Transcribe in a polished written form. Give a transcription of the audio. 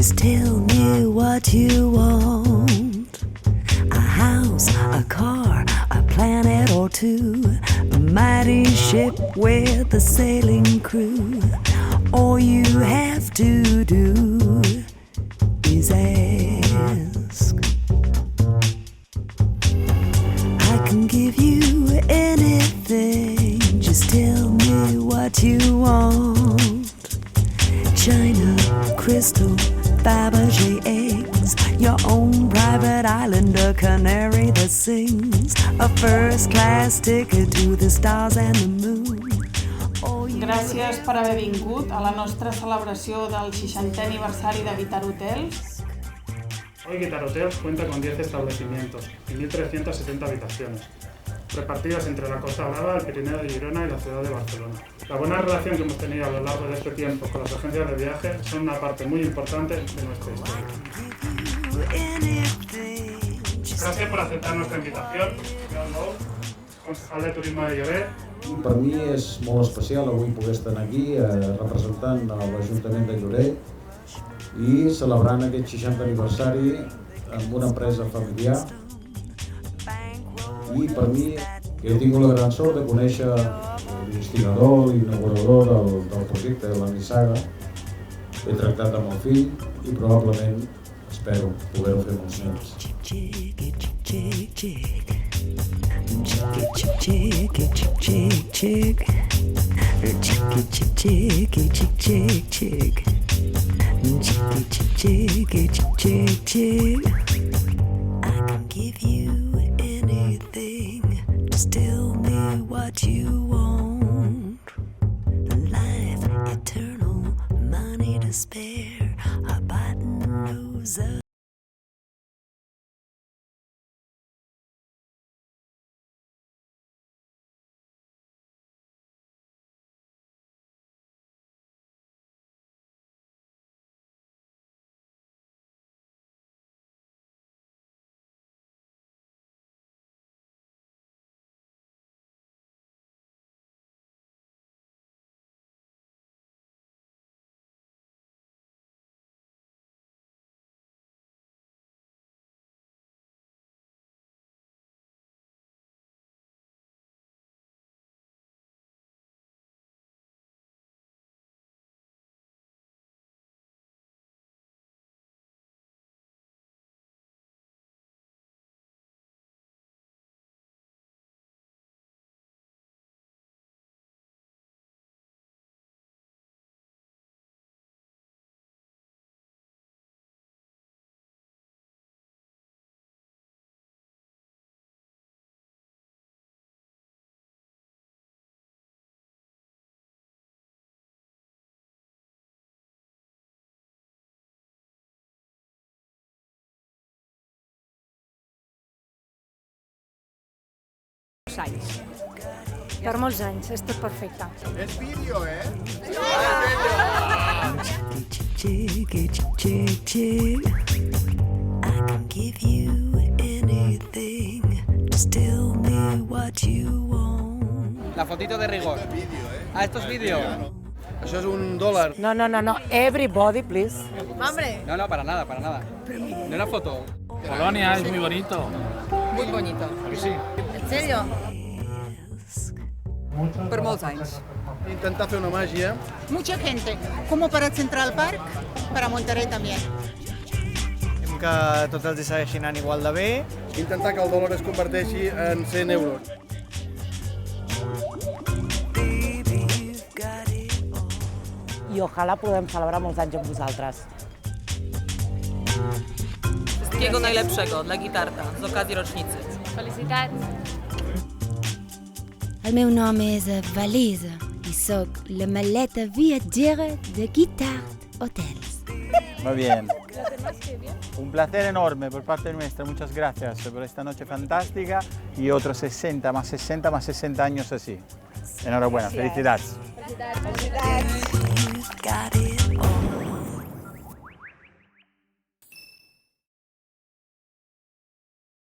Just tell me what you want. A house, a car, a planet or two, a mighty ship with a sailing crew. All you have to do is ask. I can give you anything, just tell me what you want. China, crystal, Fabergé eggs, your own private island, a canary that sings, a first-class ticket to the stars and the moon. Gràcies per haver vingut a la nostra celebració del 60è aniversari de Guitart Hotels. Hoy Guitart Hotels cuenta con 10 establecimientos y 1.370 habitaciones, repartidas entre la Costa Brava, el Pirineo de Girona y la ciudad de Barcelona. La buena relación que hemos tenido a lo largo de este tiempo con las agencias de viajes son una parte muy importante de nuestra historia. Gracias por aceptar nuestra invitación, concejal de Turisme de Lloret. Per mi és molt especial avui poder estar aquí representant l'Ajuntament de Lloret i celebrant aquest 60 aniversari amb una empresa familiar. I per mi, que he tingut la gran sort de conèixer l'instigador, l'inaugurador del projecte de l'Aniversari, he tractat amb el fill i probablement espero poder-ho fer amb els nens. I can give you anything, just tell me what you want. Life eternal, money to spare, a button nose up. Anys. Per molts anys, és tot perfecte. És vídeo, eh? I can give you anything, just tell me what you want. La fotito de rigor. Ah, esto es vídeo. Això és $1. No, everybody, please. ¡Hombre! No, para nada, para nada. De una foto. Polonia es muy bonito. Muy bonito. ¿A que sí? ¿En serio? Per molts anys. Intentar fer una màgia. Mucha gente, como para Central Park, para Monterrey también. Que tots els hi segueixin anant igual de bé. Intentar que el dòlar es converteixi en 100 euros. I ojalà podem celebrar molts anys amb vosaltres. Wszystkiego najlepszego dla Guitarta z okazji rocznicy. Felicitats! El meu nom és Valisa i sóc la maleta viatgera de Guitart Hotels. Muy bien. Un placer enorme por parte nuestra. Muchas gracias por esta noche fantástica y otros 60 más 60 más 60 años así. Enhorabuena, felicidades. Felicitats!